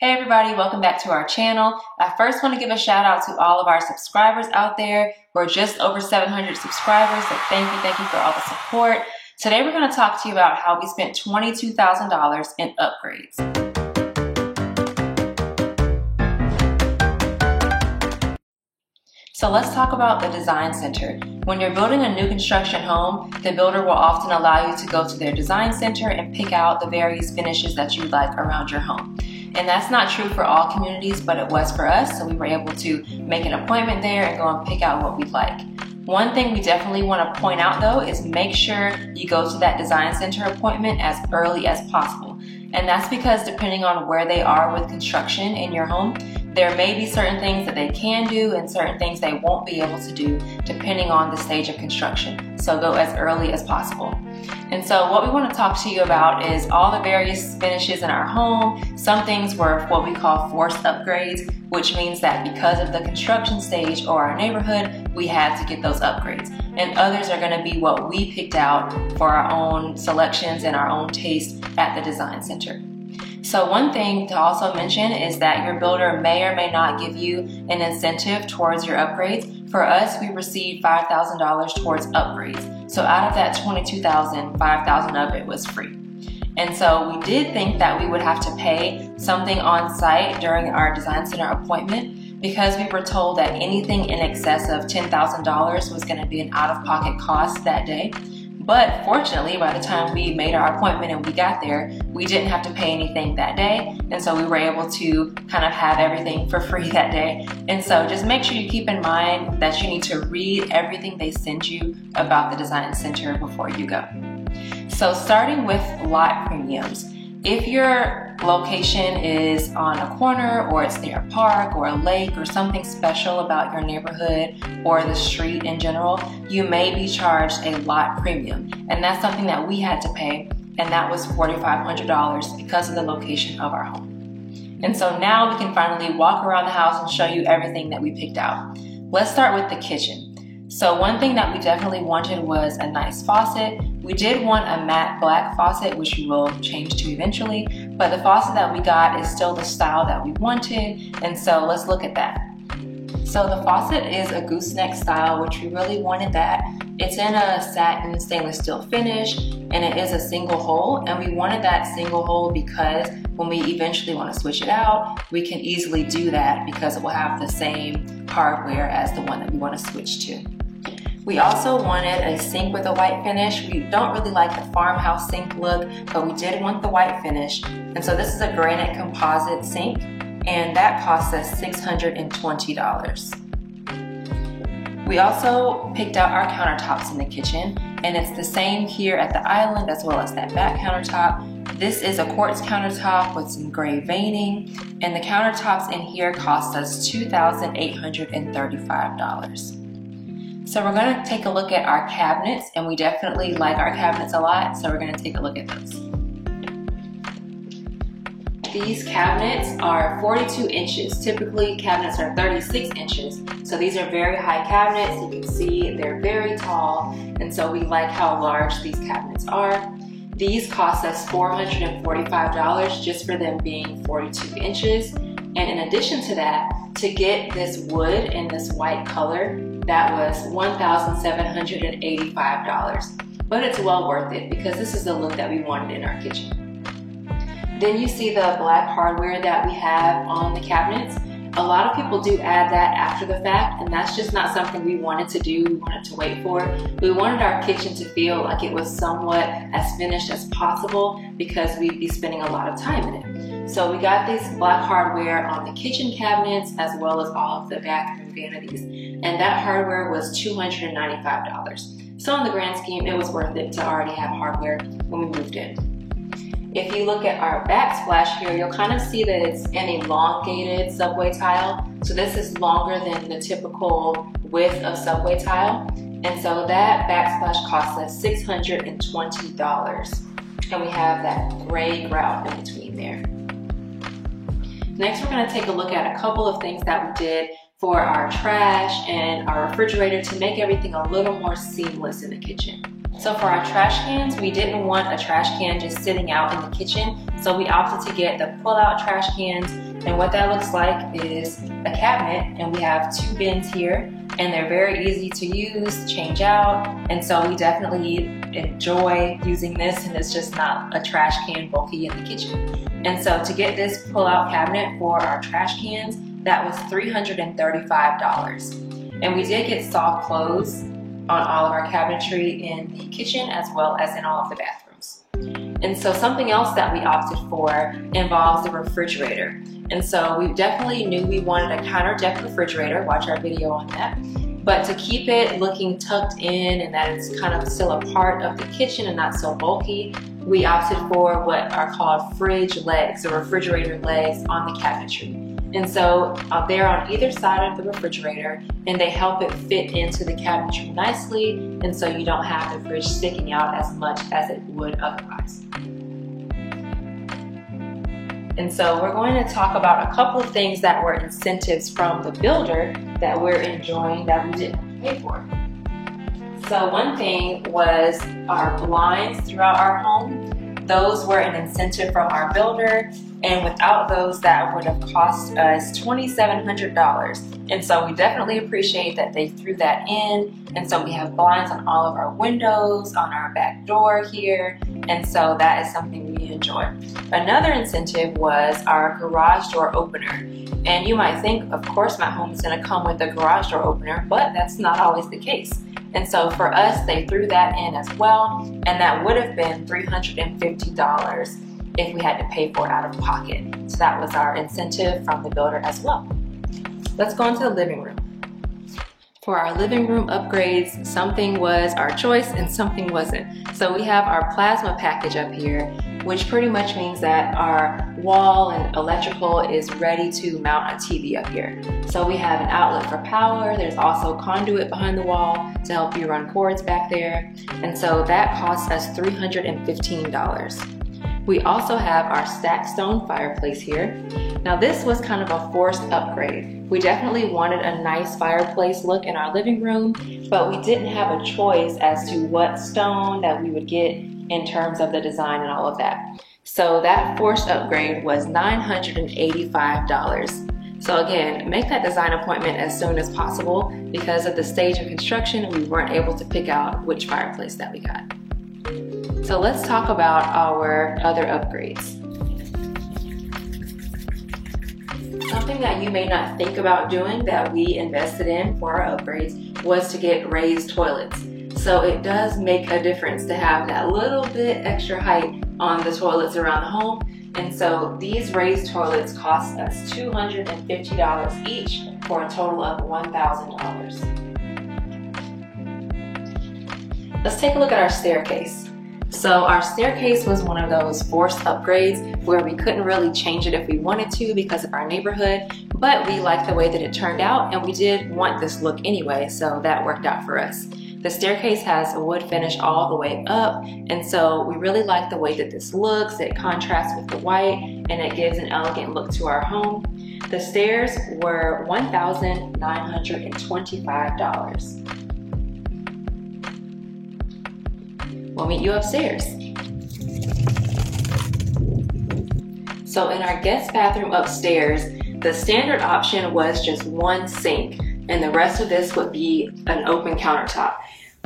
Hey everybody, welcome back to our channel. I first want to give a shout out to all of our subscribers out there. We're just over 700 subscribers, so thank you for all the support. Today we're going to talk to you about how we spent $22,000 in upgrades. So let's talk about the design center. When you're building a new construction home, the builder will often allow you to go to their design center and pick out the various finishes that you like around your home. And that's not true for all communities, but it was for us, so we were able to make an appointment there and go and pick out what we'd like. One thing we definitely want to point out though is make sure you go to that design center appointment as early as possible. And that's because depending on where they are with construction in your home, there may be certain things that they can do and certain things they won't be able to do depending on the stage of construction. So go as early as possible. And so what we want to talk to you about is all the various finishes in our home. Some things were what we call forced upgrades, which means that because of the construction stage or our neighborhood, we had to get those upgrades. And others are going to be what we picked out for our own selections and our own taste at the design center. So one thing to also mention is that your builder may or may not give you an incentive towards your upgrades. For us, we received $5,000 towards upgrades. So out of that $22,000, $5,000 of it was free. And so we did think that we would have to pay something on site during our design center appointment because we were told that anything in excess of $10,000 was going to be an out-of-pocket cost that day. But fortunately, by the time we made our appointment and we got there, we didn't have to pay anything that day. And so we were able to kind of have everything for free that day. And so just make sure you keep in mind that you need to read everything they send you about the design center before you go. So starting with lot premiums. If your location is on a corner or it's near a park or a lake or something special about your neighborhood or the street in general, you may be charged a lot premium. And that's something that we had to pay, and that was $4,500 because of the location of our home. And so now we can finally walk around the house and show you everything that we picked out. Let's start with the kitchen. So one thing that we definitely wanted was a nice faucet. We did want a matte black faucet, which we will change to eventually, but the faucet that we got is still the style that we wanted, and so let's look at that. So the faucet is a gooseneck style, which we really wanted that. It's in a satin stainless steel finish, and it is a single hole, and we wanted that single hole because when we eventually want to switch it out, we can easily do that because it will have the same hardware as the one that we want to switch to. We also wanted a sink with a white finish. We don't really like the farmhouse sink look, but we did want the white finish. And so this is a granite composite sink, and that cost us $620. We also picked out our countertops in the kitchen, and it's the same here at the island as well as that back countertop. This is a quartz countertop with some gray veining, and the countertops in here cost us $2,835. So we're going to take a look at our cabinets, and we definitely like our cabinets a lot, so we're going to take a look at those. These cabinets are 42 inches. Typically cabinets are 36 inches, so these are very high cabinets. You can see they're very tall, and so we like how large these cabinets are. These cost us $445 just for them being 42 inches. And in addition to that, to get this wood in this white color, that was $1,785. But it's well worth it because this is the look that we wanted in our kitchen. Then you see the black hardware that we have on the cabinets. A lot of people do add that after the fact, and that's just not something we wanted to do. We wanted to wait for. We wanted our kitchen to feel like it was somewhat as finished as possible because we'd be spending a lot of time in it. So we got this black hardware on the kitchen cabinets as well as all of the bathroom vanities, and that hardware was $295. So in the grand scheme, it was worth it to already have hardware when we moved in. If you look at our backsplash here, you'll kind of see that it's an elongated subway tile. So this is longer than the typical width of subway tile. And so that backsplash costs us $620. And we have that gray grout in between there. Next, we're going to take a look at a couple of things that we did for our trash and our refrigerator to make everything a little more seamless in the kitchen. So for our trash cans, we didn't want a trash can just sitting out in the kitchen, so we opted to get the pull-out trash cans. And what that looks like is a cabinet, and we have 2 bins here, and they're very easy to use, change out, and so we definitely enjoy using this, and it's just not a trash can bulky in the kitchen. And so to get this pull-out cabinet for our trash cans, that was $335. And we did get soft close on all of our cabinetry in the kitchen as well as in all of the bathrooms. And so something else that we opted for involves the refrigerator. And so we definitely knew we wanted a counter depth refrigerator, watch our video on that. But to keep it looking tucked in and that it's kind of still a part of the kitchen and not so bulky, we opted for what are called fridge legs or refrigerator legs on the cabinetry. And so they're on either side of the refrigerator, and they help it fit into the cabinetry nicely, and so you don't have the fridge sticking out as much as it would otherwise. And so we're going to talk about a couple of things that were incentives from the builder that we're enjoying that we didn't pay for. So one thing was our blinds throughout our home. Those were an incentive from our builder, and without those that would have cost us $2,700. And so we definitely appreciate that they threw that in, and so we have blinds on all of our windows, on our back door here, and so that is something we enjoy. Another incentive was our garage door opener. And you might think, of course my home is going to come with a garage door opener, but that's not always the case. And so for us, they threw that in as well, and that would have been $350 if we had to pay for it out of pocket. So that was our incentive from the builder as well. Let's go into the living room. For our living room upgrades, something was our choice and something wasn't. So we have our plasma package up here, which pretty much means that our wall and electrical is ready to mount a TV up here. So we have an outlet for power. There's also conduit behind the wall to help you run cords back there. And so that costs us $315. We also have our stacked stone fireplace here. Now this was kind of a forced upgrade. We definitely wanted a nice fireplace look in our living room, but we didn't have a choice as to what stone that we would get in terms of the design and all of that. So that forced upgrade was $985. So again, make that design appointment as soon as possible. Because of the stage of construction, we weren't able to pick out which fireplace that we got. So let's talk about our other upgrades. Something that you may not think about doing that we invested in for our upgrades was to get raised toilets. So it does make a difference to have that little bit extra height on the toilets around the home. And so these raised toilets cost us $250 each for a total of $1,000. Let's take a look at our staircase. So our staircase was one of those forced upgrades where we couldn't really change it if we wanted to because of our neighborhood, but we liked the way that it turned out and we did want this look anyway, so that worked out for us. The staircase has a wood finish all the way up, and so we really like the way that this looks. It contrasts with the white and it gives an elegant look to our home. The stairs were $1,925. We'll meet you upstairs. So in our guest bathroom upstairs, the standard option was just one sink, and the rest of this would be an open countertop.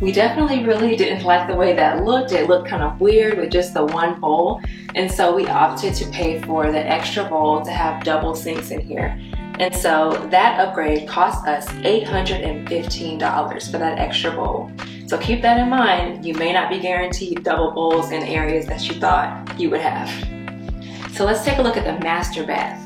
We definitely really didn't like the way that looked. It looked kind of weird with just the one bowl, and so we opted to pay for the extra bowl to have double sinks in here. And so that upgrade cost us $815 for that extra bowl. So keep that in mind. You may not be guaranteed double bowls in areas that you thought you would have. So let's take a look at the master bath.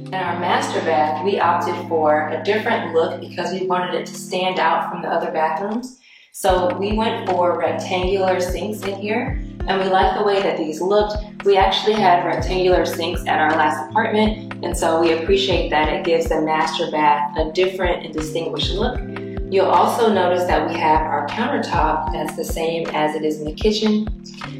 In our master bath, we opted for a different look because we wanted it to stand out from the other bathrooms. So we went for rectangular sinks in here, and we like the way that these looked. We actually had rectangular sinks at our last apartment, and so we appreciate that it gives the master bath a different and distinguished look. You'll also notice that we have our countertop that's the same as it is in the kitchen.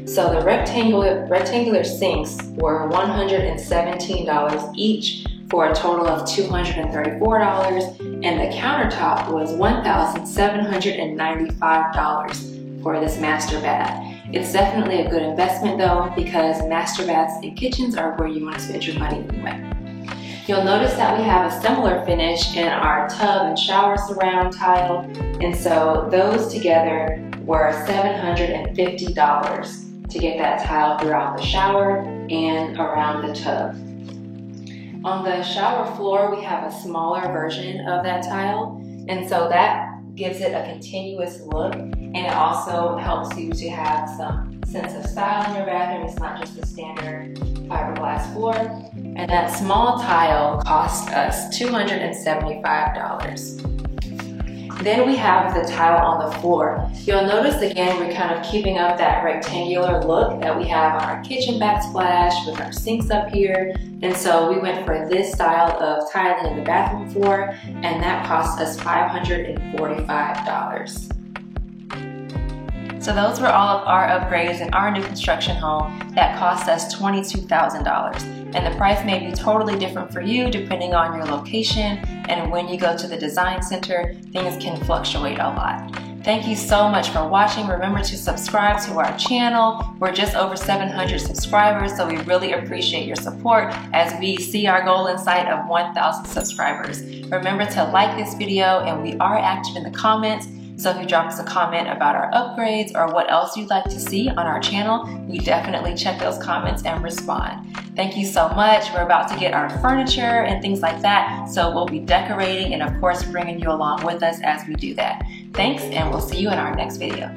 So the rectangular sinks were $117 each for a total of $234, and the countertop was $1,795 for this master bath. It's definitely a good investment though, because master baths and kitchens are where you want to spend your money anyway. You'll notice that we have a similar finish in our tub and shower surround tile, and so those together were $750 to get that tile throughout the shower and around the tub. On the shower floor, we have a smaller version of that tile, and so that gives it a continuous look, and it also helps you to have some sense of style in your bathroom. It's not just a standard fiberglass floor. And that small tile cost us $275. Then we have the tile on the floor. You'll notice again, we're kind of keeping up that rectangular look that we have on our kitchen backsplash with our sinks up here. And so we went for this style of tiling in the bathroom floor, and that cost us $545. So those were all of our upgrades in our new construction home that cost us $22,000. And the price may be totally different for you depending on your location, and when you go to the design center, things can fluctuate a lot. Thank you so much for watching. Remember to subscribe to our channel. We're just over 700 subscribers, so we really appreciate your support as we see our goal in sight of 1,000 subscribers. Remember to like this video, and we are active in the comments. So if you drop us a comment about our upgrades or what else you'd like to see on our channel, we definitely check those comments and respond. Thank you so much. We're about to get our furniture and things like that, so we'll be decorating and of course bringing you along with us as we do that. Thanks, and we'll see you in our next video.